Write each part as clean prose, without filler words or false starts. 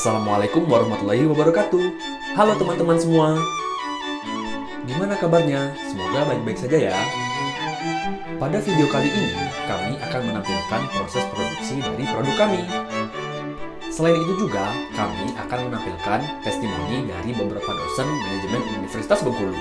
Assalamualaikum warahmatullahi wabarakatuh. Halo teman-teman semua. Gimana kabarnya? Semoga baik-baik saja ya. Pada video kali ini, kami akan menampilkan proses produksi dari produk kami. Selain itu juga, kami akan menampilkan testimoni dari beberapa dosen manajemen Universitas Bengkulu.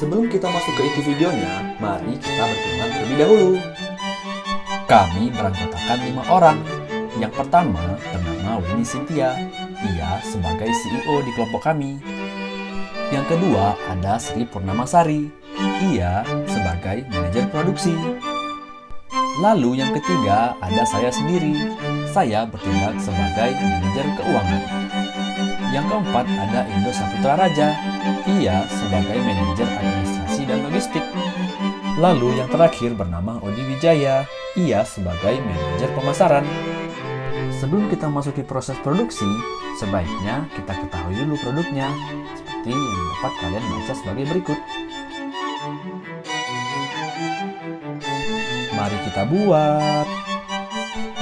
Sebelum kita masuk ke inti videonya, mari kita berkenalan terlebih dahulu. Kami beranggotakan 5 orang. Yang pertama bernama Winnie Cynthia, ia sebagai CEO di kelompok kami. Yang kedua ada Sri Purnamasari, ia sebagai manajer produksi. Lalu yang ketiga ada saya sendiri, saya bertindak sebagai manajer keuangan. Yang keempat ada Indo Saputra Raja, ia sebagai manajer administrasi dan logistik. Lalu yang terakhir bernama Odi Wijaya, ia sebagai manajer pemasaran. Sebelum kita masuki proses produksi, sebaiknya kita ketahui dulu produknya, seperti yang dapat kalian baca sebagai berikut. Mari kita buat.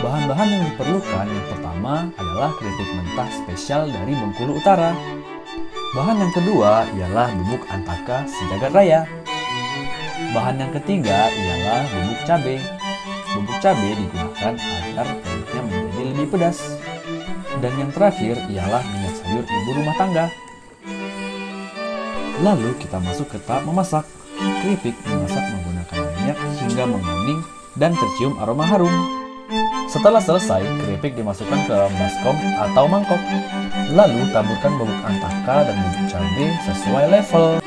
Bahan-bahan yang diperlukan yang pertama adalah keripik mentah spesial dari Bengkulu Utara. Bahan yang kedua ialah bubuk antaka sejagat raya. Bahan yang ketiga ialah bubuk cabai. Bubuk cabai digunakan agar produknya menjadi lebih pedas. Dan yang terakhir ialah minyak sayur ibu rumah tangga. Lalu kita masuk ke tahap memasak. Keripik dimasak menggunakan minyak hingga menguning dan tercium aroma harum. Setelah selesai, keripik dimasukkan ke dalam baskom atau mangkok. Lalu taburkan bubuk antaka dan bubuk cabai sesuai level.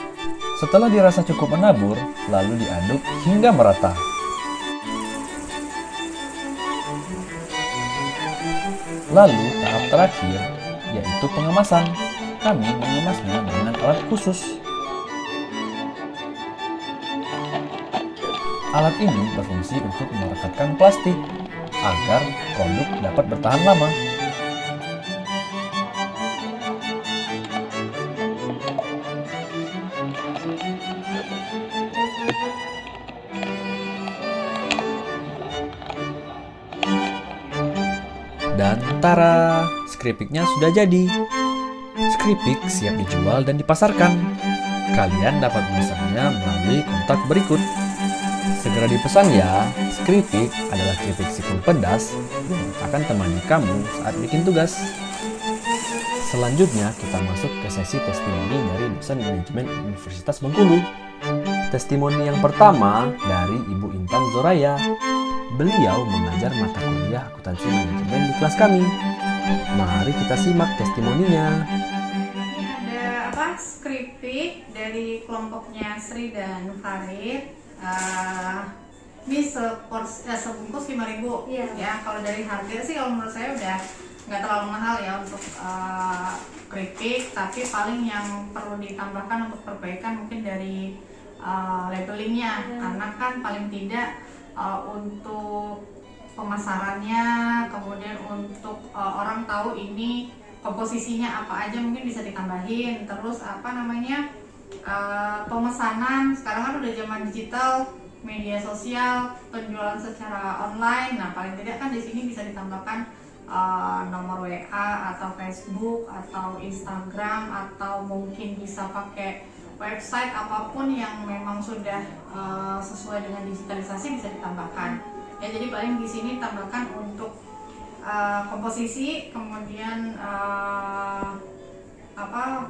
Setelah dirasa cukup menabur, lalu diaduk hingga merata. Lalu tahap terakhir, yaitu pengemasan. Kami mengemasnya dengan alat khusus. Alat ini berfungsi untuk merekatkan plastik agar produk dapat bertahan lama. Dan tara, skripiknya sudah jadi. Skripik siap dijual dan dipasarkan. Kalian dapat memesannya melalui kontak berikut. Segera dipesan ya, skripik adalah keripik singkong pedas yang akan temani kamu saat bikin tugas. Selanjutnya kita masuk ke sesi testimoni dari dosen manajemen Universitas Bengkulu. Testimoni yang pertama dari Ibu Intan Zoraya. Beliau mengajar mata kuliah akuntansi manajemen di kelas kami. Mari kita simak testimoninya. Ini ada skripik dari kelompoknya Sri dan Farid. Ini sebungkus 5.000. Ya, kalau dari harga sih kalau menurut saya udah nggak terlalu mahal ya untuk keripik, tapi paling yang perlu ditambahkan untuk perbaikan mungkin dari labelingnya, karena kan paling tidak untuk pemasarannya, kemudian untuk orang tahu ini komposisinya apa aja mungkin bisa ditambahin. Terus pemesanan sekarang kan udah zaman digital, media sosial, penjualan secara online. Nah, paling tidak kan di sini bisa ditambahkan nomor WA atau Facebook atau Instagram, atau mungkin bisa pakai website, apapun yang memang sudah sesuai dengan digitalisasi bisa ditambahkan. Ya, jadi paling di sini tambahkan untuk komposisi, kemudian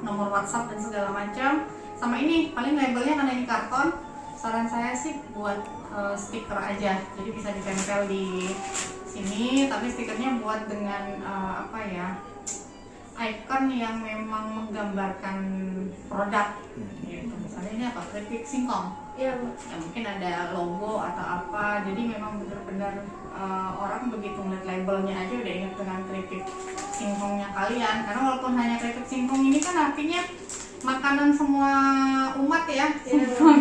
nomor WhatsApp dan segala macam. Sama ini paling labelnya karena ini karton, saran saya sih buat stiker aja. Jadi bisa ditempel di sini, tapi stikernya buat dengan icon yang memang menggambarkan produk gitu. Misalnya ini apa, keripik singkong ya, mungkin ada logo atau apa, jadi memang benar-benar orang begitu ngeliat labelnya aja udah ingat dengan keripik singkongnya kalian. Karena walaupun hanya keripik singkong ini kan artinya makanan semua umat ya, semua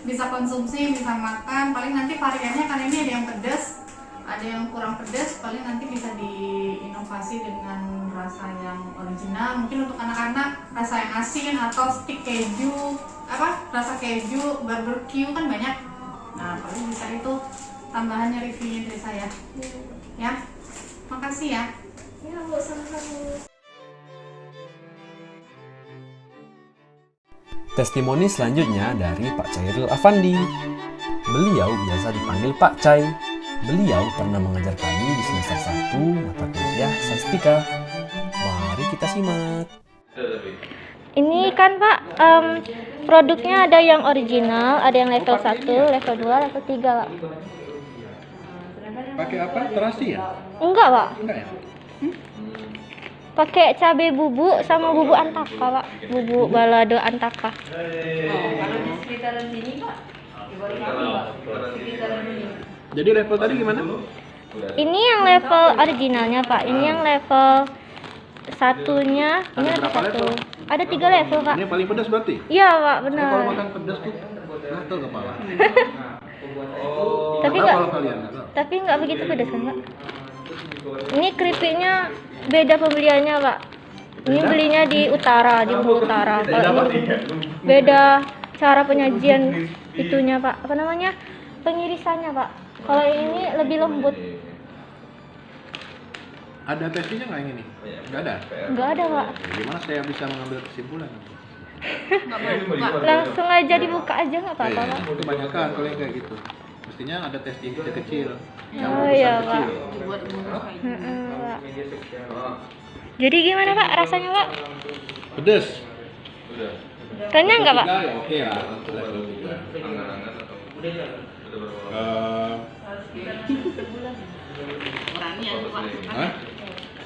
bisa konsumsi, bisa makan. Paling nanti variannya kan ini ada yang pedas, ada yang kurang pedas, paling nanti bisa diinovasi dengan rasa yang original. Mungkin untuk anak-anak rasa yang asin atau stick keju, rasa keju, barbecue kan banyak. Nah, paling bisa itu tambahannya reviewnya dari saya. Ya, makasih ya. Ya, Bu, sama-sama. Testimoni selanjutnya dari Pak Cairil Afandi. Beliau biasa dipanggil Pak Cai. Beliau pernah mengajar kami di semester 1 mata kuliah Sastika. Mari kita simak. Ini kan Pak, produknya ada yang original, ada yang level 1, level 2, level 3 Pak. Pakai apa? Terasi ya? Enggak Pak, Enggak ya? pakai cabai bubuk sama bubuk antaka Pak, bubuk balado antaka. Kalau di sekitaran sini Pak, di baru kami Pak, sekitaran sini. Jadi level tadi gimana? Ini yang level originalnya Pak, ini yang level satunya, ini Ada level berapa 1. level? Ada 3 level Pak. Ini yang paling pedas berarti? Iya Pak, Kalau benar. makan pedas tuh gatel kepala. Tapi Tahu enggak, kalau kalian nggak tahu. tapi enggak begitu pedas kan Pak. Ini keripiknya beda pembeliannya Pak. Ini belinya di utara, di Bengkulu Utara. Kalau ini beda cara penyajian itunya Pak. Apa namanya? Pengirisannya Pak. Kalau ini lebih lembut. Ada tesnya nggak yang ini? Nggak ada. Enggak ada Pak. Ya, gimana saya bisa mengambil kesimpulan? Nggak boleh buka. Langsung aja dibuka aja nggak apa-apa Pak. Kebanyakan kalau yang kayak gitu. Mestinya ada tes yang kecil-kecil. Yang Oh iya Pak. besar-kecil. Dibuat bungkus kayak gini. Pak. Jadi gimana Pak rasanya Pak? Pedes. Renyah nggak Pak? Tiga ya oke lah untuk level 3. Berani ya Pak. Hah?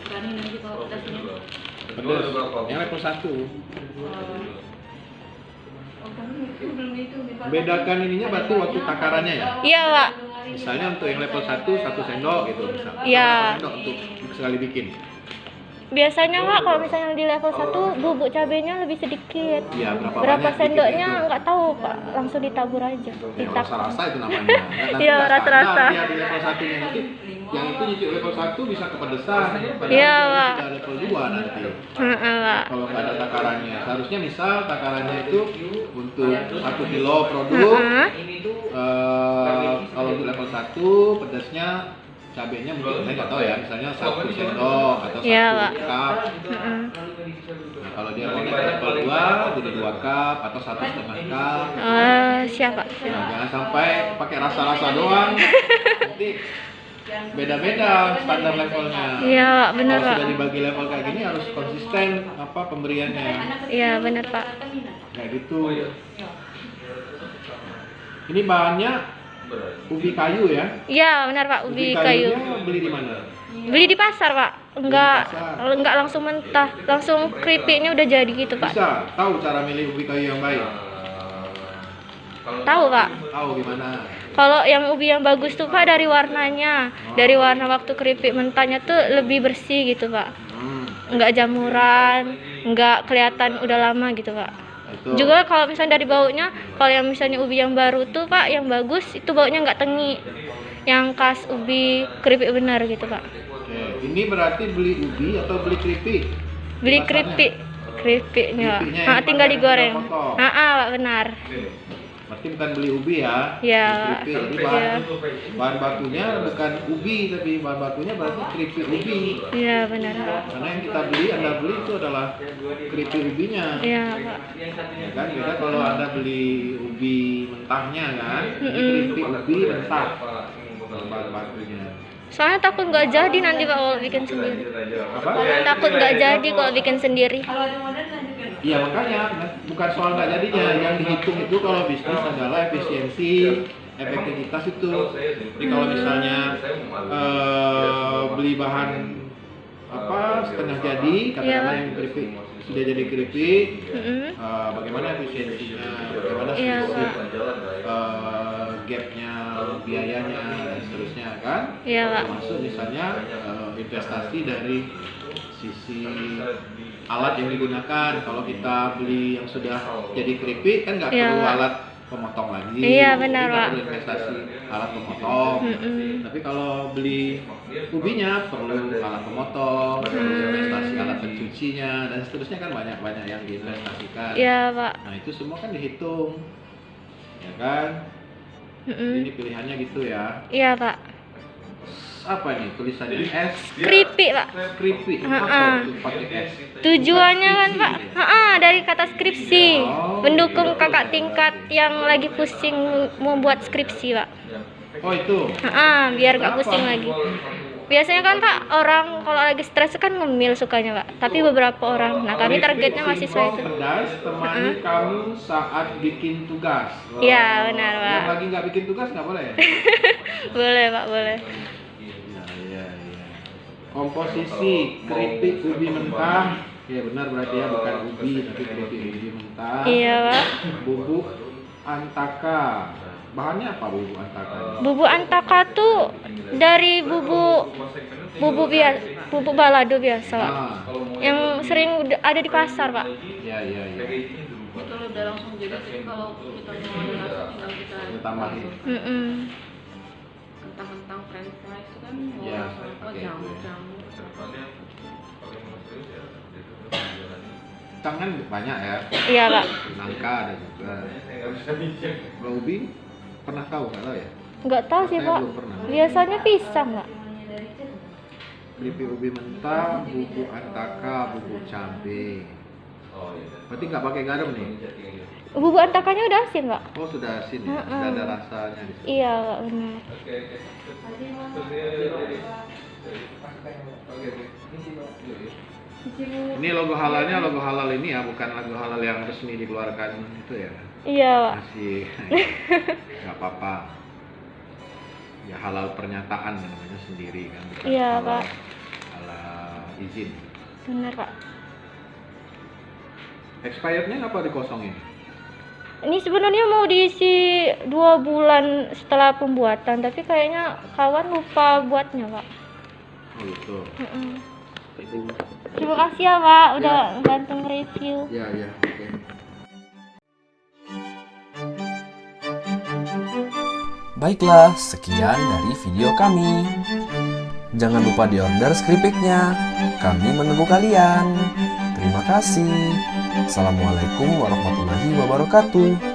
Berani nanti kalau pedasnya. Pedes. Yang level 1. Oh, kami itu belum itu. Pak. Bedakan ininya berarti waktu takarannya ya? Iya Pak. Misalnya untuk yang level 1, 1 sendok gitu misalnya. Iya. 1 sendok untuk sekali bikin. Biasanya Pak kalau misalnya di level 1 bubuk cabenya lebih sedikit. Iya, Berapa banyak sendoknya bikin itu. nggak tahu Pak, langsung ditabur aja. Ya, rasa-rasa itu namanya. Nanti Iya, nggak rasa-rasa. standar dia di level 1-nya nanti. Yang itu nyicip level 1 bisa kepedesan. Padahal Iya, dia Pak. sudah level 2 nanti. Pak. Kalau nggak ada takarannya. Seharusnya misal takarannya itu untuk 1 kilo produk. Kalau untuk level 1 pedasnya cabenya mungkin saya nggak tahu ya, misalnya 1 sendok atau 1 Iya, Pak. cup. Nah, kalau dia mau level 2 jadi 2 cup atau 1,5 cup. Siapa? Nah, jangan sampai pakai rasa-rasa doang. Nanti beda-beda standar levelnya. Iya Pak, benar Kalau Pak. sudah dibagi level kayak gini harus konsisten apa pemberiannya. Iya benar Pak. Kayak gitu. Ini bahannya ubi kayu ya? Iya benar Pak, ubi kayu. kayunya beli di mana? Beli di pasar Pak. Enggak langsung mentah, langsung keripiknya udah jadi gitu Pak. Bisa tahu cara milih ubi kayu yang baik? Tahu Pak. Tahu gimana? Kalau yang ubi yang bagus tuh Pak dari warnanya, dari warna waktu keripik mentahnya tuh lebih bersih gitu Pak. Enggak jamuran, enggak kelihatan udah lama gitu Pak. Itu. Juga kalau misalnya dari baunya, kalau yang misalnya ubi yang baru tuh Pak, yang bagus itu baunya nggak tengi, yang khas ubi keripik benar gitu Pak. Oke, ini berarti beli ubi atau beli keripik? Beli Rasanya? keripiknya, Keripiknya yang tinggal mana digoreng. yang potong? Pak benar. Berarti bukan beli ubi ya? Iya. Keripik. Jadi Iya. bahan bakunya bukan ubi, tapi bahan bakunya berarti keripik ubi. Iya benar Pak. Karena yang kita beli, Anda beli itu adalah keripik ubinya. Iya Pak. Ya kan, beda kalau Anda beli ubi mentahnya kan, ini keripik ubi mentah. Bahan bakunya. Soalnya takut nggak jadi nanti Pak kalau bikin sendiri. Apa? Takut nggak jadi kalau bikin sendiri. Iya makanya bukan soal nggak jadinya, yang dihitung itu kalau bisnis adalah efisiensi, efektivitas itu. Jadi kalau misalnya beli bahan apa setengah jadi, katakanlah yang keripik sudah jadi keripik, bagaimana efisiensinya, bagaimana Iya, Pak. gapnya, biayanya dan seterusnya kan? Iya Pak. Termasuk misalnya investasi dari sisi alat yang digunakan. Kalau kita beli yang sudah jadi keripik kan nggak Iya, perlu Pak. alat pemotong lagi. Iya, benar, Jadi nggak Pak. perlu investasi alat pemotong. Tapi kalau beli ubinya perlu alat pemotong, perlu investasi alat pencucinya dan seterusnya kan banyak yang diinvestasikan. Iya Pak. Nah itu semua kan dihitung, ya kan? Ini pilihannya gitu ya. Iya Pak. apa ini tulisannya S Skripik Pak. skripsi Ha-ha. apa itu pakai S Tujuannya kan Pak, dari kata skripsi, mendukung kakak tingkat yang lagi pusing membuat skripsi Pak. oh itu Biar gak pusing lagi. Biasanya kan Pak, orang kalau lagi stres kan ngemil sukanya Pak. Tapi beberapa orang, nah kami targetnya mahasiswa Singkong itu. pedas temani kamu saat bikin tugas. Iya, benar, Pak. Yang lagi nggak bikin tugas nggak boleh. Boleh Pak, boleh. Iya. Komposisi keripik ubi mentah. Ya benar berarti ya, bukan ubi tapi keripik ubi mentah. Iya Pak. Bubuk antaka. Bahannya apa bubuk antaka? Bubuk antaka tuh dari bubuk balado biasa Pak. Ah, Yang sering ada di pasar Pak. iya. Itu udah langsung jadi kalau kita mau ada rasa tinggal kita Tambahin. kentang-kentang french fries itu kan mau Ya, rasa apa pakai itu ya. jamur-jamur. Tangan banyak ya. Iya Pak. Nangka ada juga. Kalau ubi pernah tahu nggak tahu ya? Nggak tahu sih Saya Pak. belum pernah. Biasanya pisang Pak. Keripik ubi mentah, bubuk antaka, bubuk cabe. Berarti nggak pakai garam nih? Bubuk antakanya udah asin Pak. Oh sudah asin ya, sudah ada rasanya di sini. Iya Pak, benar. Ini logo halalnya logo halal ini ya, bukan logo halal yang resmi dikeluarkan itu ya. Iya Pak. Masih nggak apa-apa. Ya halal pernyataan namanya sendiri kan, bukan Iya, halal, Pak. halal izin. Benar Pak. Expirednya apa dikosongin? Ini sebenarnya mau diisi 2 bulan setelah pembuatan, tapi kayaknya kawan lupa buatnya Pak. Oh gitu. Terima kasih ya Pak, udah bantu review. Ya, oke. Baiklah, sekian dari video kami. Jangan lupa diorder skripiknya. Kami menunggu kalian. Terima kasih. Assalamualaikum warahmatullahi wabarakatuh.